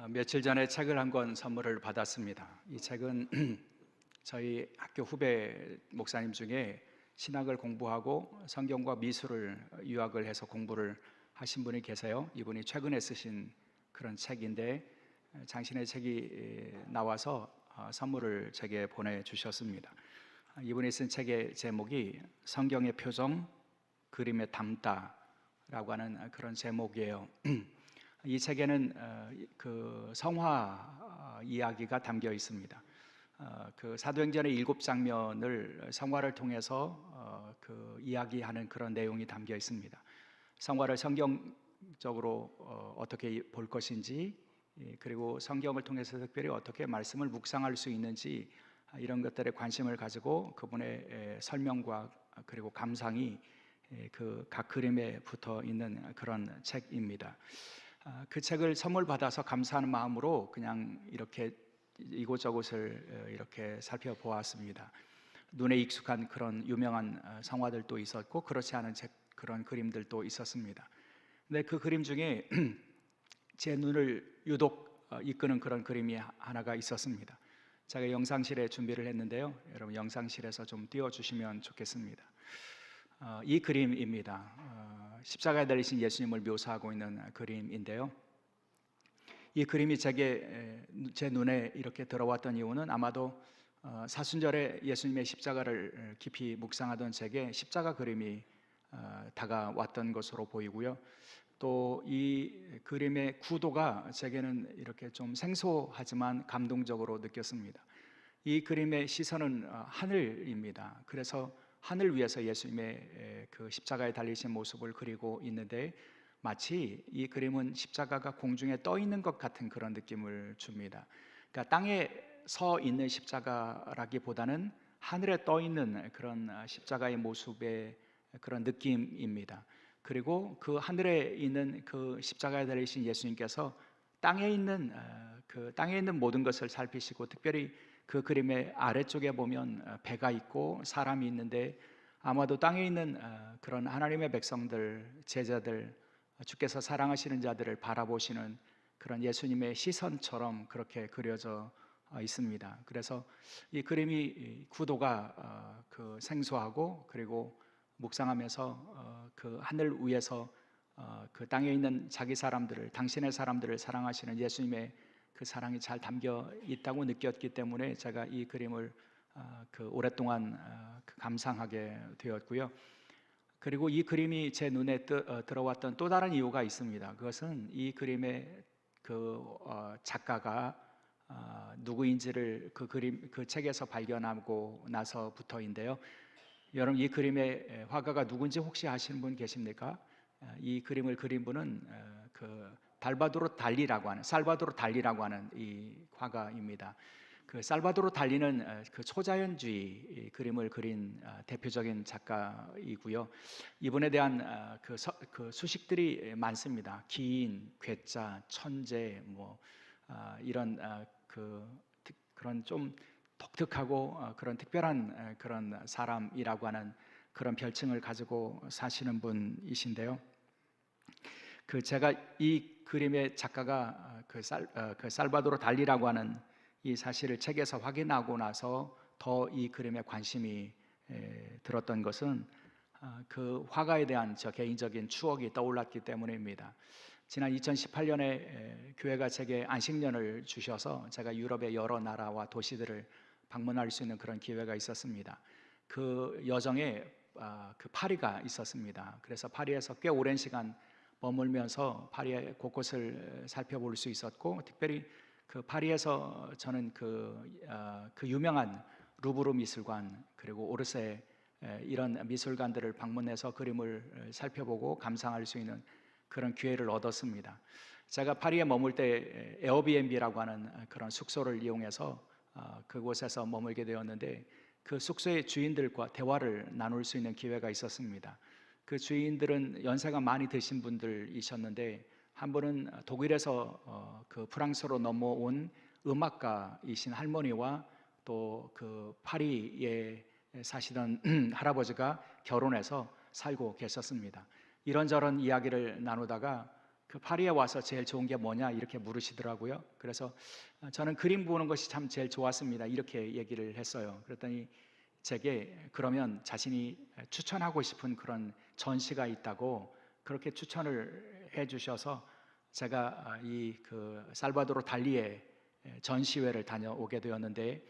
며칠 전에 책을 한 권 선물을 받았습니다. 이 책은 저희 학교 후배 목사님 중에 신학을 공부하고 성경과 미술을 유학을 해서 공부를 하신 분이 계세요. 이분이 최근에 쓰신 그런 책인데 당신의 책이 나와서 선물을 제게 보내주셨습니다. 이분이 쓴 책의 제목이 성경의 표정, 그림에 담다라고 하는 그런 제목이에요. 이 책에는 그 성화 이야기가 담겨 있습니다. 그 사도행전의 7장면을 성화를 통해서 그 이야기하는 그런 내용이 담겨 있습니다. 성화를 성경적으로 어떻게 볼 것인지, 그리고 성경을 통해서 특별히 어떻게 말씀을 묵상할 수 있는지, 이런 것들에 관심을 가지고 그분의 설명과 그리고 감상이 그 각 그림에 붙어 있는 그런 책입니다. 그 책을 선물 받아서 감사하는 마음으로 그냥 이렇게 이곳저곳을 이렇게 살펴보았습니다. 눈에 익숙한 그런 유명한 성화들도 있었고 그렇지 않은 그런 그림들도 있었습니다. 근데 그 그림 중에 제 눈을 유독 이끄는 그런 그림이 하나가 있었습니다. 제가 영상실에 준비를 했는데요. 여러분 영상실에서 좀 띄워주시면 좋겠습니다. 이 그림입니다. 십자가에 달리신 예수님을 묘사하고 있는 그림인데요. 이 그림이 제 눈에 이렇게 들어왔던 이유는 아마도 사순절에 예수님의 십자가를 깊이 묵상하던 제게 십자가 그림이 다가왔던 것으로 보이고요. 또 이 그림의 구도가 제게는 이렇게 좀 생소하지만 감동적으로 느꼈습니다. 이 그림의 시선은 하늘입니다. 그래서 하늘 위에서 예수님의 그 십자가에 달리신 모습을 그리고 있는데 마치 이 그림은 십자가가 공중에 떠 있는 것 같은 그런 느낌을 줍니다. 그러니까 땅에 서 있는 십자가라기보다는 하늘에 떠 있는 그런 십자가의 모습의 그런 느낌입니다. 그리고 그 하늘에 있는 그 십자가에 달리신 예수님께서 땅에 있는 모든 것을 살피시고 특별히 그 그림의 아래쪽에 보면 배가 있고 사람이 있는데 아마도 땅에 있는 그런 하나님의 백성들, 제자들, 주께서 사랑하시는 자들을 바라보시는 그런 예수님의 시선처럼 그렇게 그려져 있습니다. 그래서 이 그림이 구도가 그 생소하고 그리고 묵상하면서 그 하늘 위에서 그 땅에 있는 자기 사람들을, 당신의 사람들을 사랑하시는 예수님의 그 사랑이 잘 담겨 있다고 느꼈기 때문에 제가 이 그림을 그 오랫동안 감상하게 되었고요. 그리고 이 그림이 제 눈에 들어왔던 또 다른 이유가 있습니다. 그것은 이 그림의 그 작가가 누구인지를 그 책에서 발견하고 나서부터인데요. 여러분 이 그림의 화가가 누군지 혹시 아시는 분 계십니까? 이 그림을 그린 분은 그 살바도르 달리라고 하는 이 화가입니다. 그 살바도르 달리는 그 초자연주의 그림을 그린 대표적인 작가이고요. 이분에 대한 그 수식들이 많습니다. 기인, 괴짜, 천재, 이런 그런 좀 독특하고 그런 특별한 그런 사람이라고 하는 그런 별칭을 가지고 사시는 분이신데요. 제가 이 그림의 작가가 그 살바도르 달리라고 하는 이 사실을 책에서 확인하고 나서 더 이 그림에 관심이 들었던 것은 그 화가에 대한 저 개인적인 추억이 떠올랐기 때문입니다. 지난 2018년에 교회가 제게 안식년을 주셔서 제가 유럽의 여러 나라와 도시들을 방문할 수 있는 그런 기회가 있었습니다. 그 여정에 그 파리가 있었습니다. 그래서 파리에서 꽤 오랜 시간 머물면서 파리의 곳곳을 살펴볼 수 있었고 특별히 그 파리에서 저는 그 유명한 루브르 미술관 그리고 오르세 이런 미술관들을 방문해서 그림을 살펴보고 감상할 수 있는 그런 기회를 얻었습니다. 제가 파리에 머물 때 에어비앤비라고 하는 그런 숙소를 이용해서 그곳에서 머물게 되었는데 그 숙소의 주인들과 대화를 나눌 수 있는 기회가 있었습니다. 그 주인들은 연세가 많이 드신 분들이셨는데 한 분은 독일에서 그 프랑스로 넘어온 음악가이신 할머니와 또 그 파리에 사시던 할아버지가 결혼해서 살고 계셨습니다. 이런저런 이야기를 나누다가 그 파리에 와서 제일 좋은 게 뭐냐 이렇게 물으시더라고요. 그래서 저는 그림 보는 것이 참 제일 좋았습니다. 이렇게 얘기를 했어요. 그랬더니 제게 그러면 자신이 추천하고 싶은 그런 전시가 있다고 그렇게 추천을 해주셔서 제가 이 그 살바도르 달리의 전시회를 다녀오게 되었는데,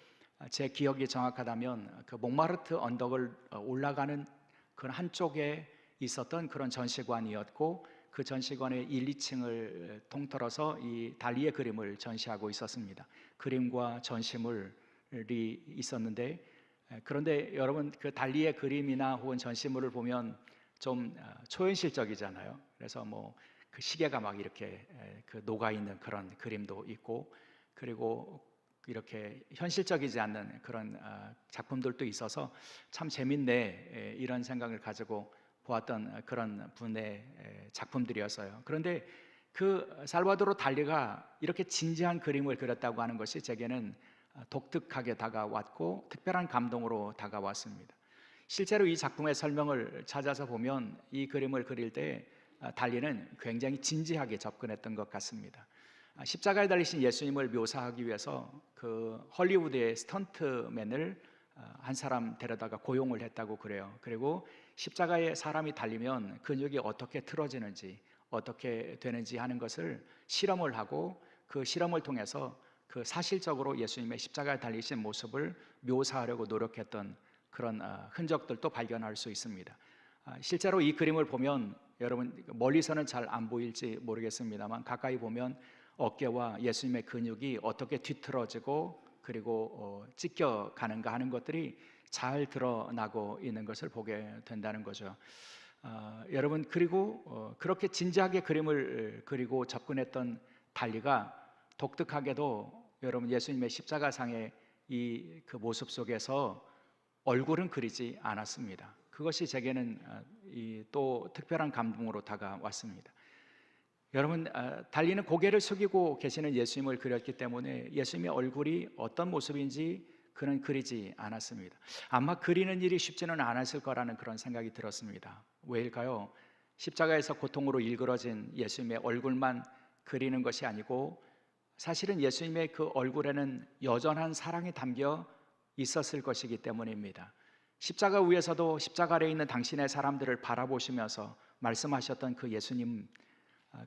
제 기억이 정확하다면 그 몽마르트 언덕을 올라가는 그 한쪽에 있었던 그런 전시관이었고, 그 전시관의 1, 2층을 통틀어서 이 달리의 그림을 전시하고 있었습니다. 그림과 전시물이 있었는데, 그런데 여러분 그 달리의 그림이나 혹은 전시물을 보면 좀 초현실적이잖아요. 그래서 뭐 그 시계가 막 이렇게 그 녹아 있는 그런 그림도 있고, 그리고 이렇게 현실적이지 않는 그런 작품들도 있어서 참 재밌네, 이런 생각을 가지고 보았던 그런 분의 작품들이었어요. 그런데 그 살바도르 달리가 이렇게 진지한 그림을 그렸다고 하는 것이 제게는 독특하게 다가왔고 특별한 감동으로 다가왔습니다. 실제로 이 작품의 설명을 찾아서 보면 이 그림을 그릴 때 달리는 굉장히 진지하게 접근했던 것 같습니다. 십자가에 달리신 예수님을 묘사하기 위해서 그 헐리우드의 스턴트맨을 한 사람 데려다가 고용을 했다고 그래요. 그리고 십자가에 사람이 달리면 근육이 어떻게 틀어지는지 어떻게 되는지 하는 것을 실험을 하고, 그 실험을 통해서 그 사실적으로 예수님의 십자가에 달리신 모습을 묘사하려고 노력했던 그런 흔적들도 발견할 수 있습니다. 실제로 이 그림을 보면 여러분 멀리서는 잘 안 보일지 모르겠습니다만 가까이 보면 어깨와 예수님의 근육이 어떻게 뒤틀어지고 그리고 찢겨 가는가 하는 것들이 잘 드러나고 있는 것을 보게 된다는 거죠. 여러분, 그리고 그렇게 진지하게 그림을 그리고 접근했던 달리가 독특하게도 여러분 예수님의 십자가상의 이 그 모습 속에서 얼굴은 그리지 않았습니다. 그것이 제게는 또 특별한 감동으로 다가왔습니다. 여러분, 달리는 고개를 숙이고 계시는 예수님을 그렸기 때문에 예수님의 얼굴이 어떤 모습인지 그는 그리지 않았습니다. 아마 그리는 일이 쉽지는 않았을 거라는 그런 생각이 들었습니다. 왜일까요? 십자가에서 고통으로 일그러진 예수님의 얼굴만 그리는 것이 아니고 사실은 예수님의 그 얼굴에는 여전한 사랑이 담겨 있었을 것이기 때문입니다. 십자가 위에서도 십자가 아래에 있는 당신의 사람들을 바라보시면서 말씀하셨던 그 예수님,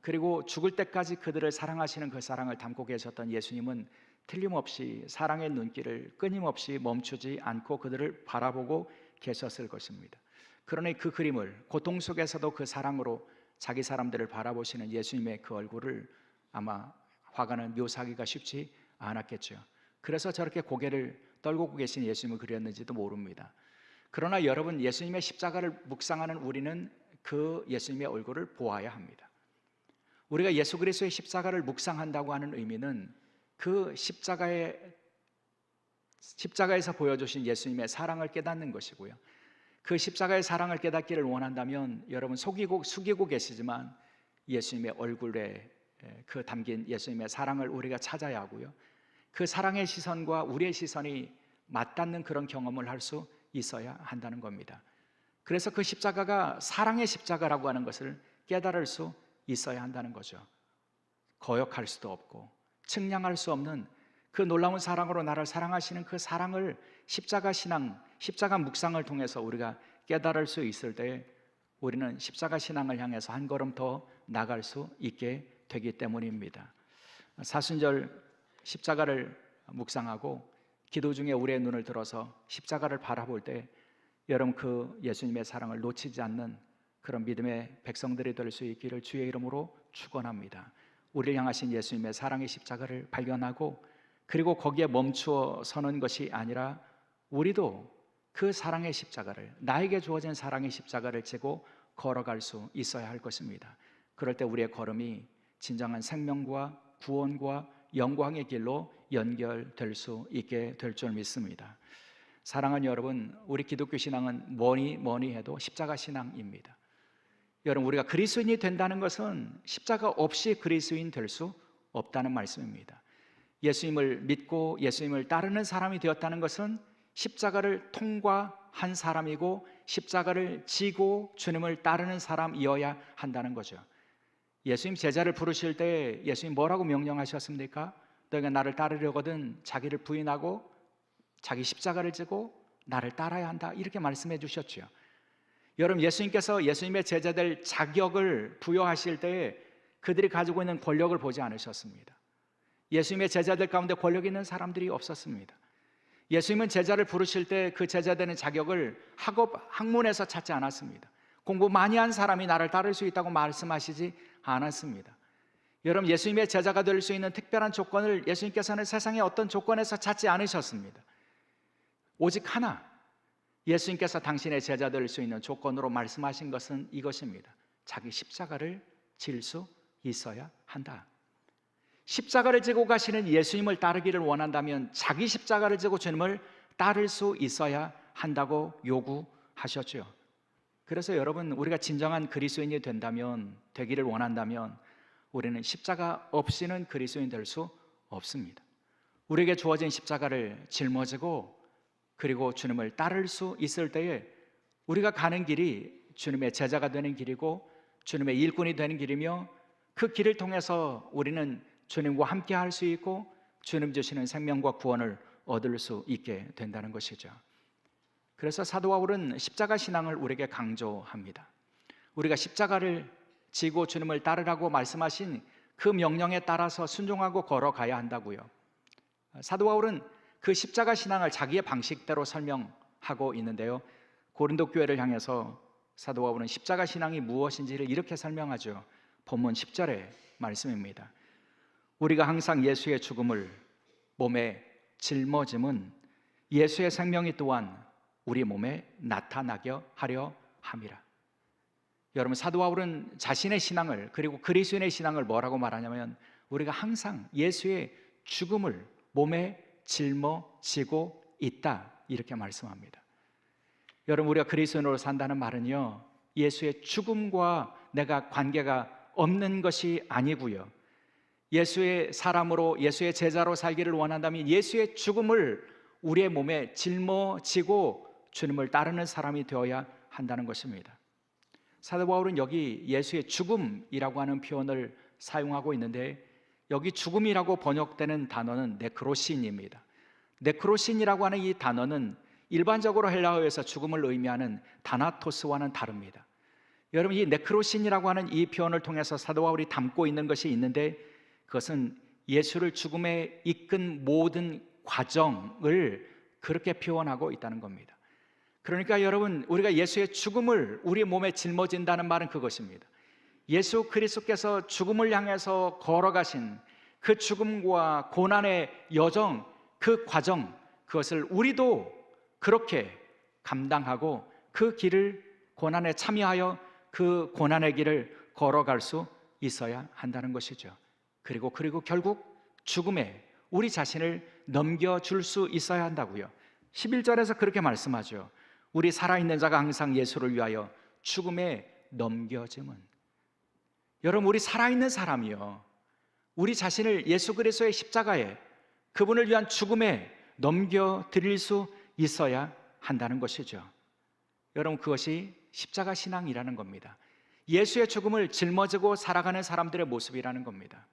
그리고 죽을 때까지 그들을 사랑하시는 그 사랑을 담고 계셨던 예수님은 틀림없이 사랑의 눈길을 끊임없이 멈추지 않고 그들을 바라보고 계셨을 것입니다. 그러니 그 그림을 고통 속에서도 그 사랑으로 자기 사람들을 바라보시는 예수님의 그 얼굴을 아마 화가는 묘사하기가 쉽지 않았겠죠. 그래서 저렇게 고개를 떨고 계신 예수님을 그렸는지도 모릅니다. 그러나 여러분, 예수님의 십자가를 묵상하는 우리는 그 예수님의 얼굴을 보아야 합니다. 우리가 예수 그리스도의 십자가를 묵상한다고 하는 의미는 그 십자가에서 보여주신 예수님의 사랑을 깨닫는 것이고요. 그 십자가의 사랑을 깨닫기를 원한다면 여러분 숙이고 계시지만 예수님의 얼굴에 그 담긴 예수님의 사랑을 우리가 찾아야 하고요. 그 사랑의 시선과 우리의 시선이 맞닿는 그런 경험을 할 수 있어야 한다는 겁니다. 그래서 그 십자가가 사랑의 십자가라고 하는 것을 깨달을 수 있어야 한다는 거죠. 거역할 수도 없고 측량할 수 없는 그 놀라운 사랑으로 나를 사랑하시는 그 사랑을 십자가 신앙, 십자가 묵상을 통해서 우리가 깨달을 수 있을 때 우리는 십자가 신앙을 향해서 한 걸음 더 나갈 수 있게 되기 때문입니다. 사순절 십자가를 묵상하고 기도 중에 우리의 눈을 들어서 십자가를 바라볼 때 여러분 그 예수님의 사랑을 놓치지 않는 그런 믿음의 백성들이 될 수 있기를 주의 이름으로 축원합니다. 우리를 향하신 예수님의 사랑의 십자가를 발견하고 그리고 거기에 멈추어 서는 것이 아니라 우리도 그 사랑의 십자가를, 나에게 주어진 사랑의 십자가를 지고 걸어갈 수 있어야 할 것입니다. 그럴 때 우리의 걸음이 진정한 생명과 구원과 영광의 길로 연결될 수 있게 될 줄 믿습니다. 사랑하는 여러분, 우리 기독교 신앙은 뭐니 해도 십자가 신앙입니다. 여러분, 우리가 그리스도인이 된다는 것은 십자가 없이 그리스도인 될 수 없다는 말씀입니다. 예수님을 믿고 예수님을 따르는 사람이 되었다는 것은 십자가를 통과한 사람이고 십자가를 지고 주님을 따르는 사람이어야 한다는 거죠. 예수님 제자를 부르실 때 예수님 뭐라고 명령하셨습니까? 너희가 나를 따르려거든 자기를 부인하고 자기 십자가를 지고 나를 따라야 한다, 이렇게 말씀해 주셨죠. 여러분, 예수님께서 예수님의 제자들 자격을 부여하실 때 그들이 가지고 있는 권력을 보지 않으셨습니다. 예수님의 제자들 가운데 권력 있는 사람들이 없었습니다. 예수님은 제자를 부르실 때 그 제자되는 자격을 학업 학문에서 찾지 않았습니다. 공부 많이 한 사람이 나를 따를 수 있다고 말씀하시지 않았습니다. 여러분, 예수님의 제자가 될 수 있는 특별한 조건을 예수님께서는 세상의 어떤 조건에서 찾지 않으셨습니다. 오직 하나, 예수님께서 당신의 제자 될 수 있는 조건으로 말씀하신 것은 이것입니다. 자기 십자가를 질 수 있어야 한다. 십자가를 지고 가시는 예수님을 따르기를 원한다면 자기 십자가를 지고 주님을 따를 수 있어야 한다고 요구하셨죠. 그래서 여러분, 우리가 진정한 그리스도인이 되기를 원한다면 우리는 십자가 없이는 그리스도인 될 수 없습니다. 우리에게 주어진 십자가를 짊어지고 그리고 주님을 따를 수 있을 때에 우리가 가는 길이 주님의 제자가 되는 길이고 주님의 일꾼이 되는 길이며, 그 길을 통해서 우리는 주님과 함께 할 수 있고 주님 주시는 생명과 구원을 얻을 수 있게 된다는 것이죠. 그래서 사도 바울은 십자가 신앙을 우리에게 강조합니다. 우리가 십자가를 지고 주님을 따르라고 말씀하신 그 명령에 따라서 순종하고 걸어가야 한다고요. 사도 바울은 그 십자가 신앙을 자기의 방식대로 설명하고 있는데요, 고린도 교회를 향해서 사도 바울은 십자가 신앙이 무엇인지를 이렇게 설명하죠. 본문 10절의 말씀입니다. 우리가 항상 예수의 죽음을 몸에 짊어짐은 예수의 생명이 또한 우리 몸에 나타나게 하려 함이라. 여러분, 사도 바울은 자신의 신앙을, 그리고 그리스도인의 신앙을 뭐라고 말하냐면 우리가 항상 예수의 죽음을 몸에 짊어지고 있다, 이렇게 말씀합니다. 여러분, 우리가 그리스도인으로 산다는 말은요, 예수의 죽음과 내가 관계가 없는 것이 아니고요, 예수의 사람으로 예수의 제자로 살기를 원한다면 예수의 죽음을 우리의 몸에 짊어지고 주님을 따르는 사람이 되어야 한다는 것입니다. 사도 바울은 여기 예수의 죽음이라고 하는 표현을 사용하고 있는데, 여기 죽음이라고 번역되는 단어는 네크로신입니다. 네크로신이라고 하는 이 단어는 일반적으로 헬라어에서 죽음을 의미하는 다나토스와는 다릅니다. 여러분, 이 네크로신이라고 하는 이 표현을 통해서 사도 바울이 담고 있는 것이 있는데, 그것은 예수를 죽음에 이끈 모든 과정을 그렇게 표현하고 있다는 겁니다. 그러니까 여러분, 우리가 예수의 죽음을 우리 몸에 짊어진다는 말은 그것입니다. 예수 그리스도께서 죽음을 향해서 걸어가신 그 죽음과 고난의 여정, 그 과정, 그것을 우리도 그렇게 감당하고 그 길을, 고난에 참여하여 그 고난의 길을 걸어갈 수 있어야 한다는 것이죠. 그리고 결국 죽음에 우리 자신을 넘겨줄 수 있어야 한다고요. 11절에서 그렇게 말씀하죠. 우리 살아있는 자가 항상 예수를 위하여 죽음에 넘겨짐은. 여러분, 우리 살아있는 사람이요, 우리 자신을 예수 그리스도의 십자가에, 그분을 위한 죽음에 넘겨드릴 수 있어야 한다는 것이죠. 여러분, 그것이 십자가 신앙이라는 겁니다. 예수의 죽음을 짊어지고 살아가는 사람들의 모습이라는 겁니다.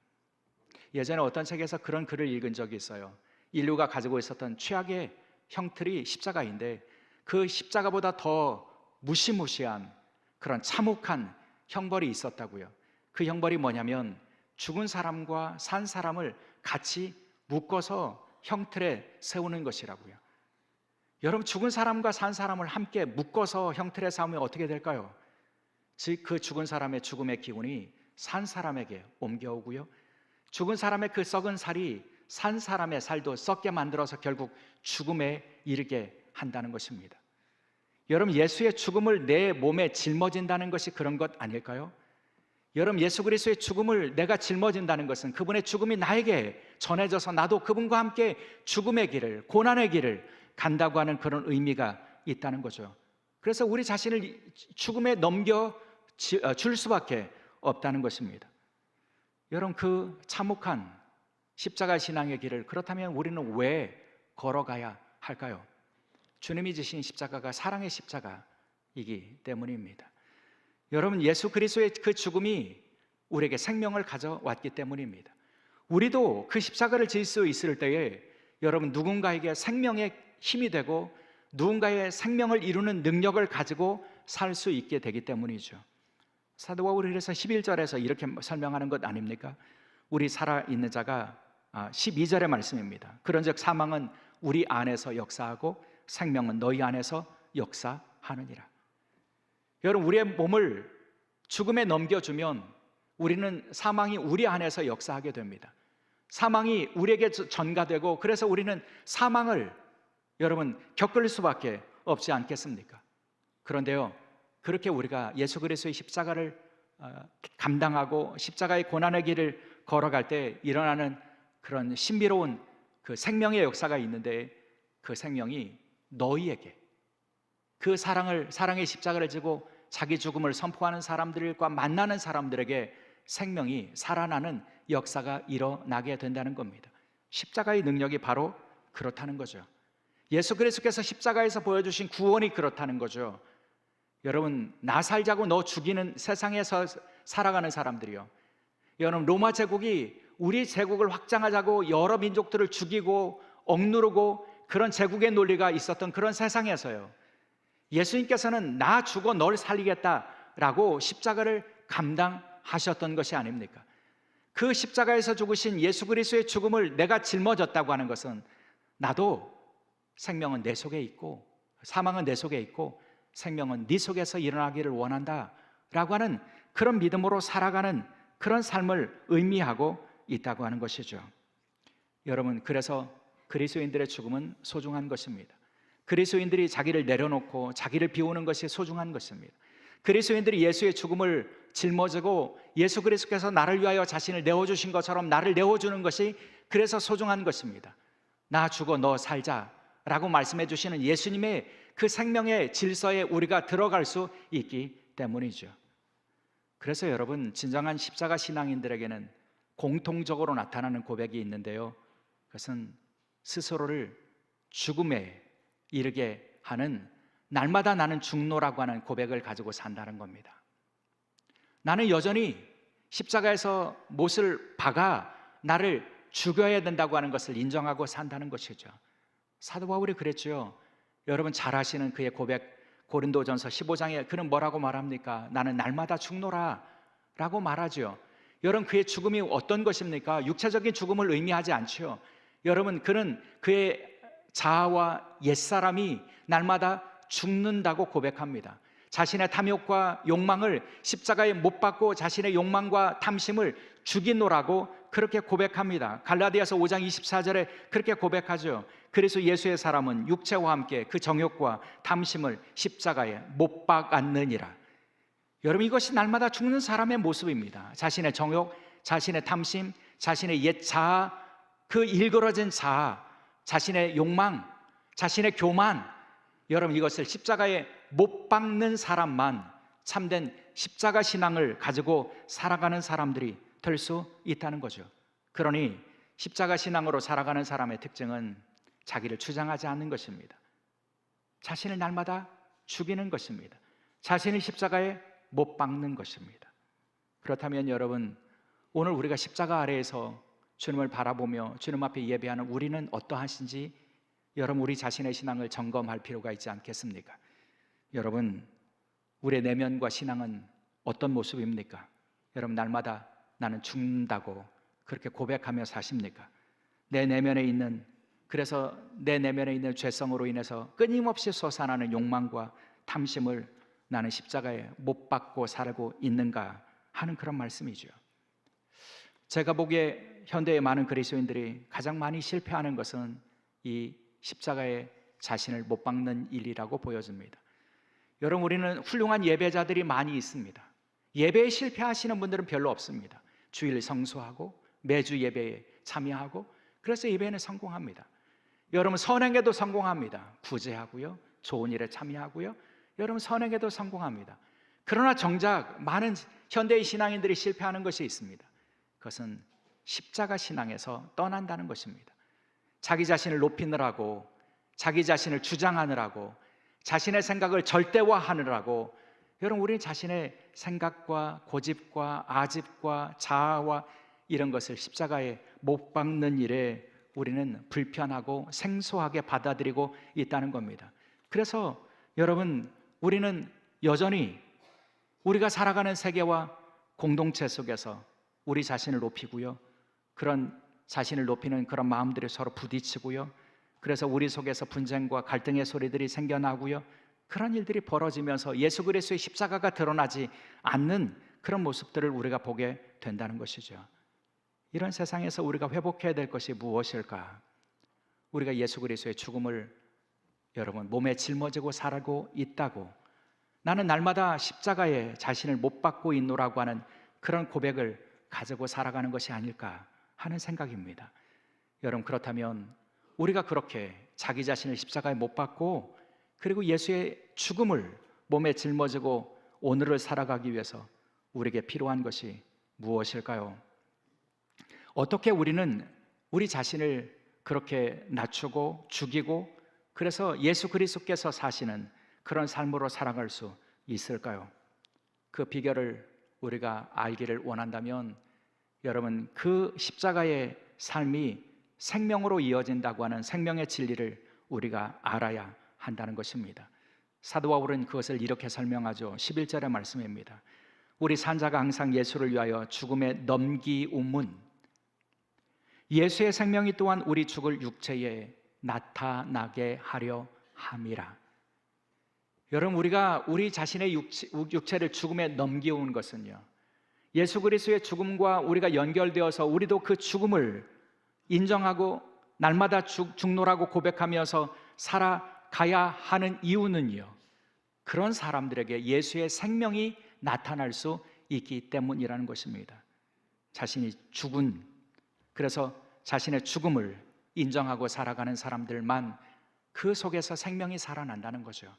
예전에 어떤 책에서 그런 글을 읽은 적이 있어요. 인류가 가지고 있었던 최악의 형틀이 십자가인데, 그 십자가보다 더 무시무시한 그런 참혹한 형벌이 있었다고요. 그 형벌이 뭐냐면 죽은 사람과 산 사람을 같이 묶어서 형틀에 세우는 것이라고요. 여러분, 죽은 사람과 산 사람을 함께 묶어서 형틀에 세우면 어떻게 될까요? 즉, 그 죽은 사람의 죽음의 기운이 산 사람에게 옮겨오고요, 죽은 사람의 그 썩은 살이 산 사람의 살도 썩게 만들어서 결국 죽음에 이르게 한다는 것입니다. 여러분, 예수의 죽음을 내 몸에 짊어진다는 것이 그런 것 아닐까요? 여러분, 예수 그리스도의 죽음을 내가 짊어진다는 것은 그분의 죽음이 나에게 전해져서 나도 그분과 함께 죽음의 길을, 고난의 길을 간다고 하는 그런 의미가 있다는 거죠. 그래서 우리 자신을 죽음에 넘겨줄 수밖에 없다는 것입니다. 여러분, 그 참혹한 십자가 신앙의 길을 그렇다면 우리는 왜 걸어가야 할까요? 주님이 지신 십자가가 사랑의 십자가이기 때문입니다. 여러분, 예수 그리스도의 그 죽음이 우리에게 생명을 가져왔기 때문입니다. 우리도 그 십자가를 질 수 있을 때에 여러분 누군가에게 생명의 힘이 되고 누군가의 생명을 이루는 능력을 가지고 살 수 있게 되기 때문이죠. 사도 바울이 그래서 11절에서 이렇게 설명하는 것 아닙니까? 우리 살아있는 자가 12절의 말씀입니다. 그런즉 사망은 우리 안에서 역사하고 생명은 너희 안에서 역사하느니라. 여러분 우리의 몸을 죽음에 넘겨주면 우리는 사망이 우리 안에서 역사하게 됩니다. 사망이 우리에게 전가되고 그래서 우리는 사망을 여러분 겪을 수밖에 없지 않겠습니까? 그런데요, 그렇게 우리가 예수 그리스도의 십자가를 감당하고 십자가의 고난의 길을 걸어갈 때 일어나는 그런 신비로운 그 생명의 역사가 있는데, 그 생명이 너희에게, 그 사랑의 십자가를 지고 자기 죽음을 선포하는 사람들과 만나는 사람들에게 생명이 살아나는 역사가 일어나게 된다는 겁니다. 십자가의 능력이 바로 그렇다는 거죠. 예수 그리스도께서 십자가에서 보여주신 구원이 그렇다는 거죠. 여러분, 나 살자고 너 죽이는 세상에서 살아가는 사람들이요, 여러분 로마 제국이 우리 제국을 확장하자고 여러 민족들을 죽이고 억누르고 그런 제국의 논리가 있었던 그런 세상에서요, 예수님께서는 나 죽어 널 살리겠다라고 십자가를 감당하셨던 것이 아닙니까? 그 십자가에서 죽으신 예수 그리스도의 죽음을 내가 짊어졌다고 하는 것은 나도 생명은 내 속에 있고 사망은 내 속에 있고 생명은 네 속에서 일어나기를 원한다라고 하는 그런 믿음으로 살아가는 그런 삶을 의미하고 있다고 하는 것이죠. 여러분, 그래서 그리스도인들의 죽음은 소중한 것입니다. 그리스도인들이 자기를 내려놓고 자기를 비우는 것이 소중한 것입니다. 그리스도인들이 예수의 죽음을 짊어지고 예수 그리스도께서 나를 위하여 자신을 내어주신 것처럼 나를 내어주는 것이 그래서 소중한 것입니다. 나 죽어 너 살자라고 말씀해 주시는 예수님의 그 생명의 질서에 우리가 들어갈 수 있기 때문이죠. 그래서 여러분, 진정한 십자가 신앙인들에게는 공통적으로 나타나는 고백이 있는데요, 그것은 스스로를 죽음에 이르게 하는 날마다 나는 죽노라고 하는 고백을 가지고 산다는 겁니다. 나는 여전히 십자가에서 못을 박아 나를 죽여야 된다고 하는 것을 인정하고 산다는 것이죠. 사도 바울이 그랬죠. 여러분 잘 아시는 그의 고백, 고린도전서 15장에 그는 뭐라고 말합니까? 나는 날마다 죽노라 라고 말하죠. 여러분, 그의 죽음이 어떤 것입니까? 육체적인 죽음을 의미하지 않죠. 여러분, 그는 그의 자아와 옛사람이 날마다 죽는다고 고백합니다. 자신의 탐욕과 욕망을 십자가에 못 박고 자신의 욕망과 탐심을 죽이노라고 그렇게 고백합니다. 갈라디아서 5장 24절에 그렇게 고백하죠. 그래서 예수의 사람은 육체와 함께 그 정욕과 탐심을 십자가에 못 박았느니라. 여러분, 이것이 날마다 죽는 사람의 모습입니다. 자신의 정욕, 자신의 탐심, 자신의 옛 자아, 그 일그러진 자아, 자신의 욕망, 자신의 교만, 여러분 이것을 십자가에 못 박는 사람만 참된 십자가 신앙을 가지고 살아가는 사람들이 될 수 있다는 거죠. 그러니 십자가 신앙으로 살아가는 사람의 특징은 자기를 주장하지 않는 것입니다. 자신을 날마다 죽이는 것입니다. 자신을 십자가에 못 박는 것입니다. 그렇다면 여러분, 오늘 우리가 십자가 아래에서 주님을 바라보며 주님 앞에 예배하는 우리는 어떠하신지 여러분, 우리 자신의 신앙을 점검할 필요가 있지 않겠습니까? 여러분, 우리의 내면과 신앙은 어떤 모습입니까? 여러분, 날마다 나는 죽는다고 그렇게 고백하며 사십니까? 내 내면에 있는 죄성으로 인해서 끊임없이 솟아나는 욕망과 탐심을 나는 십자가에 못 박고 살고 있는가 하는 그런 말씀이죠. 제가 보기에 현대의 많은 그리스도인들이 가장 많이 실패하는 것은 이 십자가에 자신을 못 박는 일이라고 보여집니다. 여러분, 우리는 훌륭한 예배자들이 많이 있습니다. 예배에 실패하시는 분들은 별로 없습니다. 주일 성수하고 매주 예배에 참여하고 그래서 예배는 성공합니다. 여러분, 선행에도 성공합니다. 구제하고요, 좋은 일에 참여하고요, 여러분 선행에도 성공합니다. 그러나 정작 많은 현대의 신앙인들이 실패하는 것이 있습니다. 그것은 십자가 신앙에서 떠난다는 것입니다. 자기 자신을 높이느라고, 자기 자신을 주장하느라고, 자신의 생각을 절대화하느라고 여러분, 우리 자신의 생각과 고집과 아집과 자아와 이런 것을 십자가에 못 박는 일에 우리는 불편하고 생소하게 받아들이고 있다는 겁니다. 그래서 여러분, 우리는 여전히 우리가 살아가는 세계와 공동체 속에서 우리 자신을 높이고요, 그런 자신을 높이는 그런 마음들이 서로 부딪히고요, 그래서 우리 속에서 분쟁과 갈등의 소리들이 생겨나고요, 그런 일들이 벌어지면서 예수 그리스도의 십자가가 드러나지 않는 그런 모습들을 우리가 보게 된다는 것이죠. 이런 세상에서 우리가 회복해야 될 것이 무엇일까? 우리가 예수 그리스도의 죽음을 여러분 몸에 짊어지고 살고 있다고, 나는 날마다 십자가에 자신을 못 박고 있노라고 하는 그런 고백을 가지고 살아가는 것이 아닐까 하는 생각입니다. 여러분, 그렇다면 우리가 그렇게 자기 자신을 십자가에 못 박고 그리고 예수의 죽음을 몸에 짊어지고 오늘을 살아가기 위해서 우리에게 필요한 것이 무엇일까요? 어떻게 우리는 우리 자신을 그렇게 낮추고 죽이고 그래서 예수 그리스도께서 사시는 그런 삶으로 살아갈 수 있을까요? 그 비결을 우리가 알기를 원한다면 여러분, 그 십자가의 삶이 생명으로 이어진다고 하는 생명의 진리를 우리가 알아야 한다는 것입니다. 사도 바울은 그것을 이렇게 설명하죠. 11절의 말씀입니다. 우리 산자가 항상 예수를 위하여 죽음에 넘기움은 예수의 생명이 또한 우리 죽을 육체에 나타나게 하려 함이라. 여러분, 우리가 우리 자신의 육체를 죽음에 넘기온 것은요, 예수 그리스도의 죽음과 우리가 연결되어서 우리도 그 죽음을 인정하고 날마다 죽노라고 고백하면서 살아가야 하는 이유는요, 그런 사람들에게 예수의 생명이 나타날 수 있기 때문이라는 것입니다. 자신이 죽은, 그래서 자신의 죽음을 인정하고 살아가는 사람들만 그 속에서 생명이 살아난다는 거죠.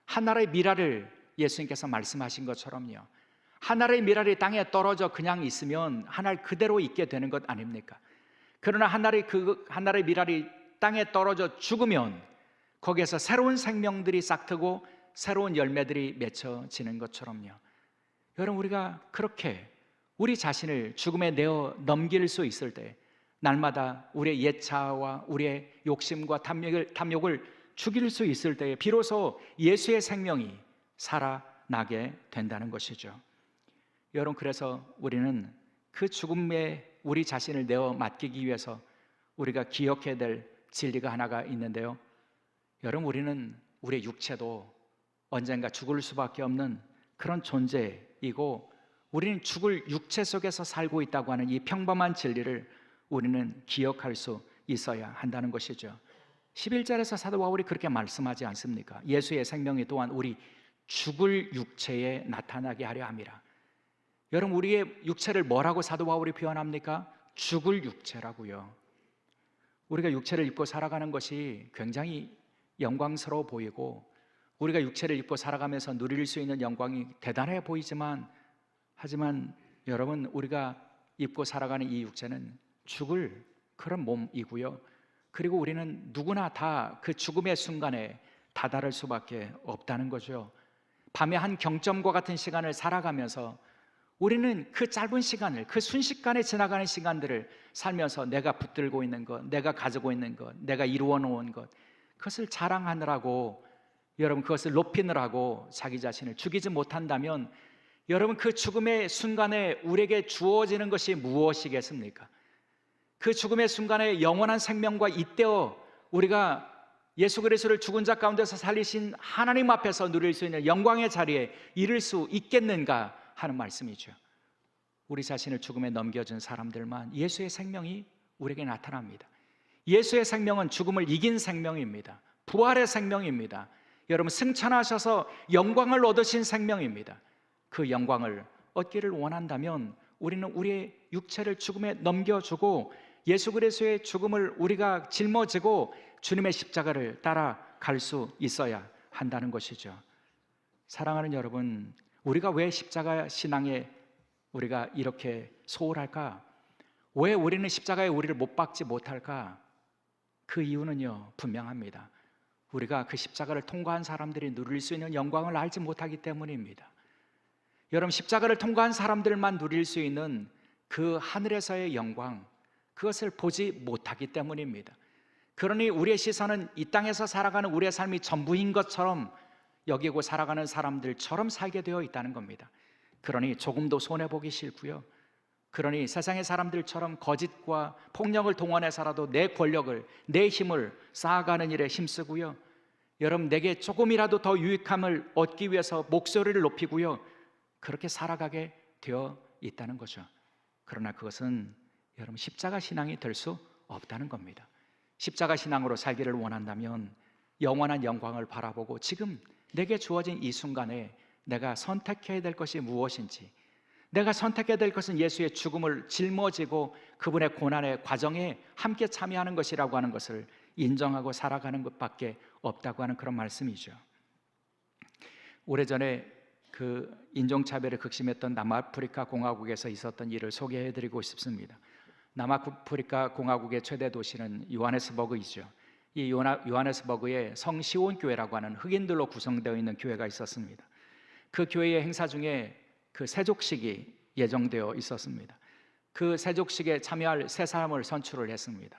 하나의 미랄을 예수님께서 말씀하신 것처럼요, 하나의 미랄이 땅에 떨어져 그냥 있으면 하늘 그대로 있게 되는 것 아닙니까? 그러나 하나의 미랄이 땅에 떨어져 죽으면 거기에서 새로운 생명들이 싹트고 새로운 열매들이 맺혀지는 것처럼요, 여러분, 우리가 그렇게 우리 자신을 죽음에 내어 넘길 수 있을 때 날마다 우리의 옛 자아와 우리의 욕심과 탐욕을 죽일 수 있을 때에 비로소 예수의 생명이 살아나게 된다는 것이죠. 여러분, 그래서 우리는 그 죽음에 우리 자신을 내어 맡기기 위해서 우리가 기억해야 될 진리가 하나가 있는데요, 여러분, 우리는 우리의 육체도 언젠가 죽을 수밖에 없는 그런 존재이고 우리는 죽을 육체 속에서 살고 있다고 하는 이 평범한 진리를 우리는 기억할 수 있어야 한다는 것이죠. 11절에서 사도 바울이 그렇게 말씀하지 않습니까? 예수의 생명이 또한 우리 죽을 육체에 나타나게 하려 함이라. 여러분, 우리의 육체를 뭐라고 사도 바울이 표현합니까? 죽을 육체라고요. 우리가 육체를 입고 살아가는 것이 굉장히 영광스러워 보이고 우리가 육체를 입고 살아가면서 누릴 수 있는 영광이 대단해 보이지만, 하지만 여러분, 우리가 입고 살아가는 이 육체는 죽을 그런 몸이고요, 그리고 우리는 누구나 다 그 죽음의 순간에 다다를 수밖에 없다는 거죠. 밤의 한 경점과 같은 시간을 살아가면서 우리는 그 짧은 시간을, 그 순식간에 지나가는 시간들을 살면서 내가 붙들고 있는 것, 내가 가지고 있는 것, 내가 이루어 놓은 것, 그것을 자랑하느라고, 여러분, 그것을 높이느라고 자기 자신을 죽이지 못한다면 여러분, 그 죽음의 순간에 우리에게 주어지는 것이 무엇이겠습니까? 그 죽음의 순간에 영원한 생명과 잇대어 우리가 예수 그리스도를 죽은 자 가운데서 살리신 하나님 앞에서 누릴 수 있는 영광의 자리에 이를 수 있겠는가 하는 말씀이죠. 우리 자신을 죽음에 넘겨준 사람들만 예수의 생명이 우리에게 나타납니다. 예수의 생명은 죽음을 이긴 생명입니다. 부활의 생명입니다. 여러분, 승천하셔서 영광을 얻으신 생명입니다. 그 영광을 얻기를 원한다면 우리는 우리의 육체를 죽음에 넘겨주고 예수 그리스도의 죽음을 우리가 짊어지고 주님의 십자가를 따라갈 수 있어야 한다는 것이죠. 사랑하는 여러분, 우리가 왜 십자가 신앙에 우리가 이렇게 소홀할까? 왜 우리는 십자가에 우리를 못 박지 못할까? 그 이유는요, 분명합니다. 우리가 그 십자가를 통과한 사람들이 누릴 수 있는 영광을 알지 못하기 때문입니다. 여러분, 십자가를 통과한 사람들만 누릴 수 있는 그 하늘에서의 영광, 그것을 보지 못하기 때문입니다. 그러니 우리의 시선은 이 땅에서 살아가는 우리의 삶이 전부인 것처럼 여기고 살아가는 사람들처럼 살게 되어 있다는 겁니다. 그러니 조금도 손해보기 싫고요. 그러니 세상의 사람들처럼 거짓과 폭력을 동원해서라도 내 권력을, 내 힘을 쌓아가는 일에 힘쓰고요. 여러분, 내게 조금이라도 더 유익함을 얻기 위해서 목소리를 높이고요. 그렇게 살아가게 되어 있다는 거죠. 그러나 그것은 여러분, 십자가 신앙이 될 수 없다는 겁니다. 십자가 신앙으로 살기를 원한다면 영원한 영광을 바라보고 지금 내게 주어진 이 순간에 내가 선택해야 될 것이 무엇인지, 내가 선택해야 될 것은 예수의 죽음을 짊어지고 그분의 고난의 과정에 함께 참여하는 것이라고 하는 것을 인정하고 살아가는 것밖에 없다고 하는 그런 말씀이죠. 오래전에 그 인종차별을 극심했던 남아프리카 공화국에서 있었던 일을 소개해드리고 싶습니다. 남아프리카 공화국의 최대 도시는 요하네스버그이죠. 이 요하네스버그에 성시온교회라고 하는 흑인들로 구성되어 있는 교회가 있었습니다. 그 교회의 행사 중에 그 세족식이 예정되어 있었습니다. 그 세족식에 참여할 세 사람을 선출을 했습니다.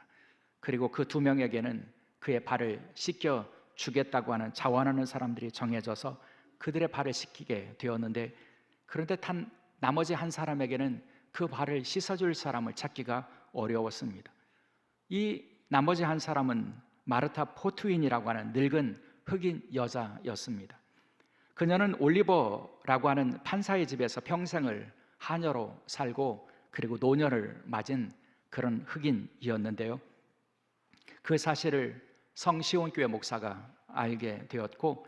그리고 그 두 명에게는 그의 발을 씻겨 주겠다고 하는 자원하는 사람들이 정해져서 그들의 발을 씻기게 되었는데, 그런데 나머지 한 사람에게는 그 발을 씻어줄 사람을 찾기가 어려웠습니다. 이 나머지 한 사람은 마르타 포트윈이라고 하는 늙은 흑인 여자였습니다. 그녀는 올리버라고 하는 판사의 집에서 평생을 하녀로 살고 그리고 노년을 맞은 그런 흑인이었는데요. 그 사실을 성시온교회 목사가 알게 되었고,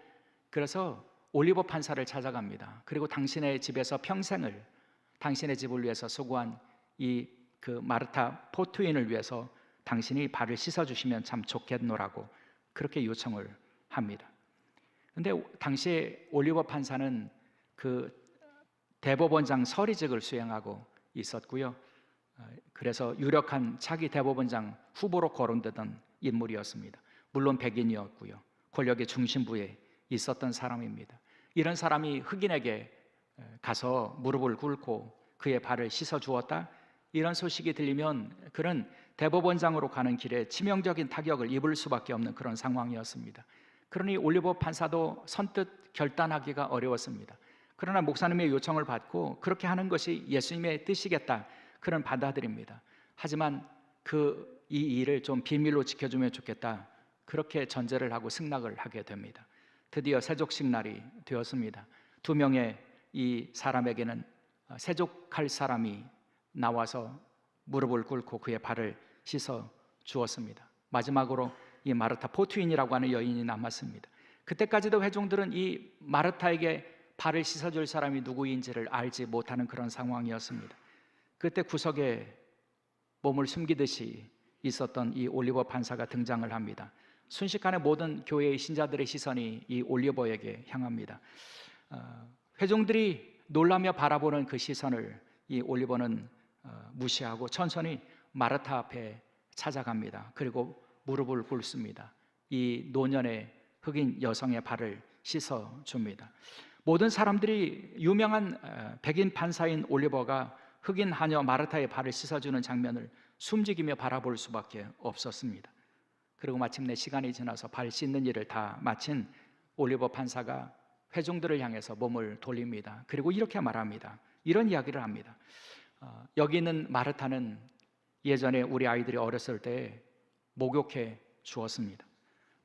그래서 올리버 판사를 찾아갑니다. 그리고 당신의 집에서 평생을 당신의 집을 위해서 수고한 그 마르타 포트윈을 위해서 당신이 발을 씻어주시면 참 좋겠노라고 그렇게 요청을 합니다. 그런데 당시에 올리버 판사는 그 대법원장 서리직을 수행하고 있었고요. 그래서 유력한 차기 대법원장 후보로 거론되던 인물이었습니다. 물론 백인이었고요. 권력의 중심부에 있었던 사람입니다. 이런 사람이 흑인에게 가서 무릎을 꿇고 그의 발을 씻어 주었다, 이런 소식이 들리면 그는 대법원장으로 가는 길에 치명적인 타격을 입을 수밖에 없는 그런 상황이었습니다. 그러니 올리버 판사도 선뜻 결단하기가 어려웠습니다. 그러나 목사님의 요청을 받고 그렇게 하는 것이 예수님의 뜻이겠다, 그런 받아들입니다. 하지만 이 일을 좀 비밀로 지켜주면 좋겠다, 그렇게 전제를 하고 승낙을 하게 됩니다. 드디어 세족식 날이 되었습니다. 두 명의 이 사람에게는 세족할 사람이 나와서 무릎을 꿇고 그의 발을 씻어 주었습니다. 마지막으로 이 마르타 포트윈이라고 하는 여인이 남았습니다. 그때까지도 회중들은 이 마르타에게 발을 씻어줄 사람이 누구인지를 알지 못하는 그런 상황이었습니다. 그때 구석에 몸을 숨기듯이 있었던 이 올리버 판사가 등장을 합니다. 순식간에 모든 교회의 신자들의 시선이 이 올리버에게 향합니다. 회중들이 놀라며 바라보는 그 시선을 이 올리버는 무시하고 천천히 마르타 앞에 찾아갑니다. 그리고 무릎을 꿇습니다. 이 노년의 흑인 여성의 발을 씻어 줍니다. 모든 사람들이 유명한 백인 판사인 올리버가 흑인 하녀 마르타의 발을 씻어주는 장면을 숨지기며 바라볼 수밖에 없었습니다. 그리고 마침내 시간이 지나서 발 씻는 일을 다 마친 올리버 판사가 회중들을 향해서 몸을 돌립니다. 그리고 이렇게 말합니다. 이런 이야기를 합니다. 여기 있는 마르타는 예전에 우리 아이들이 어렸을 때 목욕해 주었습니다.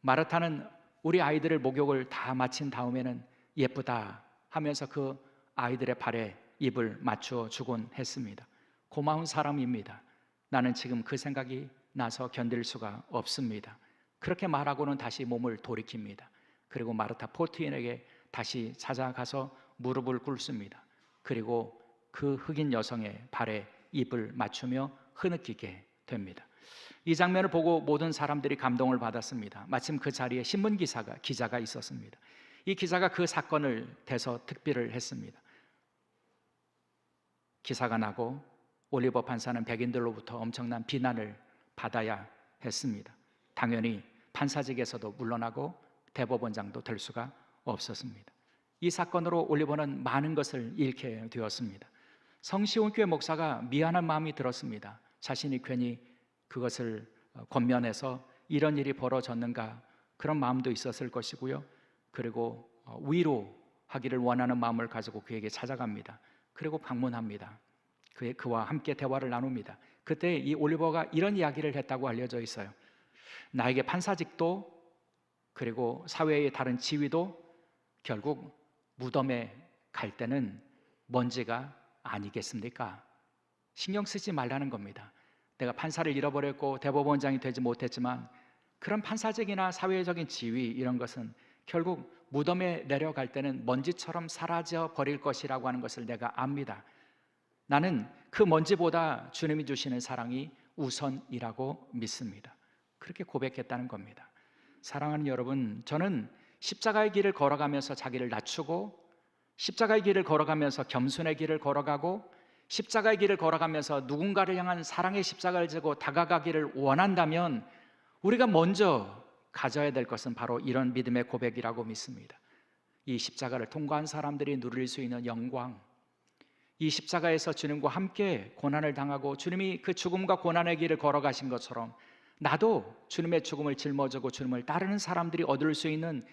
마르타는 우리 아이들을 목욕을 다 마친 다음에는 예쁘다 하면서 그 아이들의 발에 입을 맞추어 주곤 했습니다. 고마운 사람입니다. 나는 지금 그 생각이 나서 견딜 수가 없습니다. 그렇게 말하고는 다시 몸을 돌이킵니다. 그리고 마르타 포트윈에게 다시 찾아가서 무릎을 꿇습니다. 그리고 그 흑인 여성의 발에 입을 맞추며 흐느끼게 됩니다. 이 장면을 보고 모든 사람들이 감동을 받았습니다. 마침 그 자리에 신문 기자가 있었습니다. 이 기자가 그 사건을 대서 특비를 했습니다. 기사가 나고 올리버 판사는 백인들로부터 엄청난 비난을 받아야 했습니다. 당연히 판사직에서도 물러나고 대법원장도 될 수가 없었습니다. 이 사건으로 올리버는 많은 것을 잃게 되었습니다. 성시온교회 목사가 미안한 마음이 들었습니다. 자신이 괜히 그것을 권면해서 이런 일이 벌어졌는가 그런 마음도 있었을 것이고요. 그리고 위로하기를 원하는 마음을 가지고 그에게 찾아갑니다. 그리고 방문합니다. 그와 함께 대화를 나눕니다. 그때 이 올리버가 이런 이야기를 했다고 알려져 있어요. 나에게 판사직도 그리고 사회의 다른 지위도 결국 무덤에 갈 때는 먼지가 아니겠습니까? 신경 쓰지 말라는 겁니다. 내가 판사를 잃어버렸고 대법원장이 되지 못했지만 그런 판사직이나 사회적인 지위 이런 것은 결국 무덤에 내려갈 때는 먼지처럼 사라져 버릴 것이라고 하는 것을 내가 압니다. 나는 그 먼지보다 주님이 주시는 사랑이 우선이라고 믿습니다. 그렇게 고백했다는 겁니다. 사랑하는 여러분, 저는 십자가의 길을 걸어가면서 자기를 낮추고 십자가의 길을 걸어가면서 겸손의 길을 걸어가고 십자가의 길을 걸어가면서 누군가를 향한 사랑의 십자가를 지고 다가가기를 원한다면 우리가 먼저 가져야 될 것은 바로 이런 믿음의 고백이라고 믿습니다. 이 십자가를 통과한 사람들이 누릴 수 있는 영광, 이 십자가에서 주님과 함께 고난을 당하고 주님이 그 죽음과 고난의 길을 걸어가신 것처럼 나도 주님의 죽음을 짊어지고 주님을 따르는 사람들이 얻을 수 있는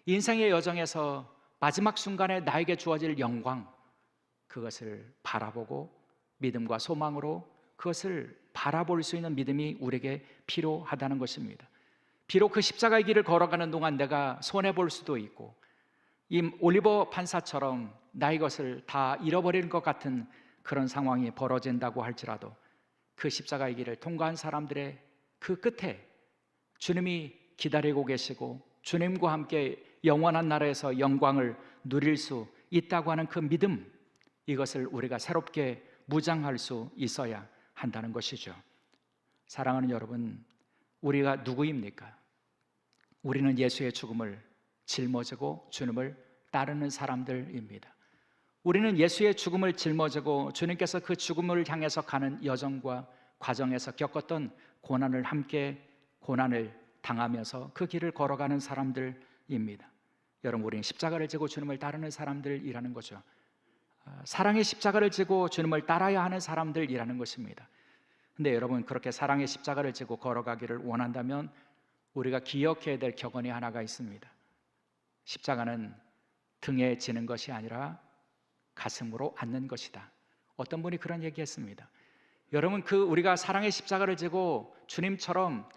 인생의 여정에서 마지막 순간에 나에게 주어질 영광, 그것을 바라보고 믿음과 소망으로 그것을 바라볼 수 있는 믿음이 우리에게 필요하다는 것입니다. 비록 그 십자가의 길을 걸어가는 동안 내가 손해볼 수도 있고 이 올리버 판사처럼 나의 것을 다 잃어버리는 것 같은 그런 상황이 벌어진다고 할지라도 그 십자가의 길을 통과한 사람들의 그 끝에 주님이 기다리고 계시고 주님과 함께 영원한 나라에서 영광을 누릴 수 있다고 하는 그 믿음, 이것을 우리가 새롭게 무장할 수 있어야 한다는 것이죠. 사랑하는 여러분, 우리가 누구입니까? 우리는 예수의 죽음을 짊어지고 주님을 따르는 사람들입니다. 우리는 예수의 죽음을 짊어지고 주님께서 그 죽음을 향해서 가는 여정과 과정에서 겪었던 고난을 함께 고난을 당하면서 그 길을 걸어가는 사람들입니다. 여러분, 우리는 십자가를 지고 주님을 따르는 사람들이라는 거죠. 사랑의 십자가를 지고 주님을 따라야 하는 사람들이라는 것입니다. 근데 여러분, 그렇게 사랑의 십자가를 지고 걸어가기를 원한다면 우리가 기억해야 될 격언이 하나가 있습니다. 십자가는 등에 지는 것이 아니라 가슴으로 안는 것이다. 어떤 분이 그런 얘기했습니다. 여러분, 우리가 사랑의 십자가를 지고 주님처럼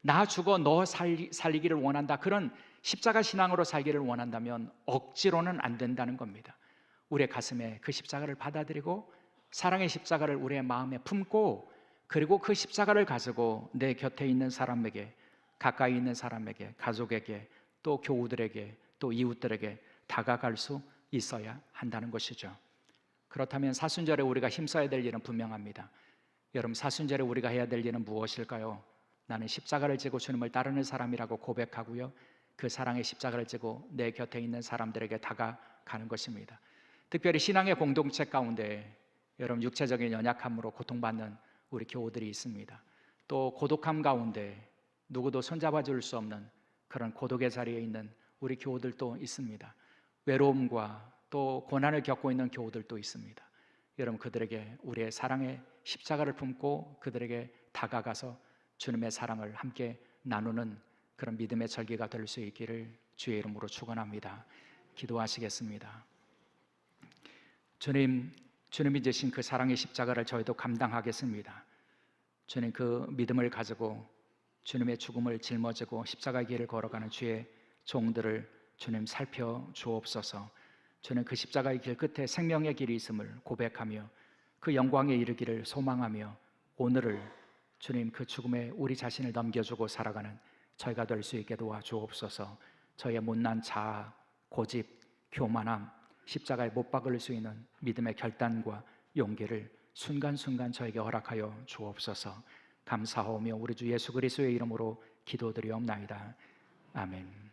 나 죽어 너 살리기를 원한다, 그런 십자가 신앙으로 살기를 원한다면 억지로는 안 된다는 겁니다. 우리의 가슴에 그 십자가를 받아들이고 사랑의 십자가를 우리의 마음에 품고 그리고 그 십자가를 가지고 내 곁에 있는 사람에게, 가까이 있는 사람에게, 가족에게, 또 교우들에게, 또 이웃들에게 다가갈 수 있어야 한다는 것이죠. 그렇다면 사순절에 우리가 힘써야 될 일은 분명합니다. 여러분, 사순절에 우리가 해야 될 일은 무엇일까요? 나는 십자가를 지고 주님을 따르는 사람이라고 고백하고요, 그 사랑의 십자가를 지고 내 곁에 있는 사람들에게 다가가는 것입니다. 특별히 신앙의 공동체 가운데 여러분, 육체적인 연약함으로 고통받는 우리 교우들이 있습니다. 또 고독함 가운데 누구도 손잡아 줄 수 없는 그런 고독의 자리에 있는 우리 교우들도 있습니다. 외로움과 또 고난을 겪고 있는 교우들도 있습니다. 여러분, 그들에게 우리의 사랑의 십자가를 품고 그들에게 다가가서 주님의 사랑을 함께 나누는 그런 믿음의 절기가 될 수 있기를 주의 이름으로 축원합니다. 기도하시겠습니다. 주님이 주신 그 사랑의 십자가를 저희도 감당하겠습니다. 주님, 그 믿음을 가지고 주님의 죽음을 짊어지고 십자가의 길을 걸어가는 주의 종들을 주님 살펴주옵소서. 주님, 그 십자가의 길 끝에 생명의 길이 있음을 고백하며 그 영광에 이르기를 소망하며 오늘을 주님 그 죽음에 우리 자신을 넘겨주고 살아가는 저희가 될 수 있게 도와주옵소서. 저희의 못난 자아, 고집, 교만함, 십자가에 못 박을 수 있는 믿음의 결단과 용기를 순간순간 저에게 허락하여 주옵소서. 감사하오며 우리 주 예수 그리스도의 이름으로 기도드리옵나이다. 아멘.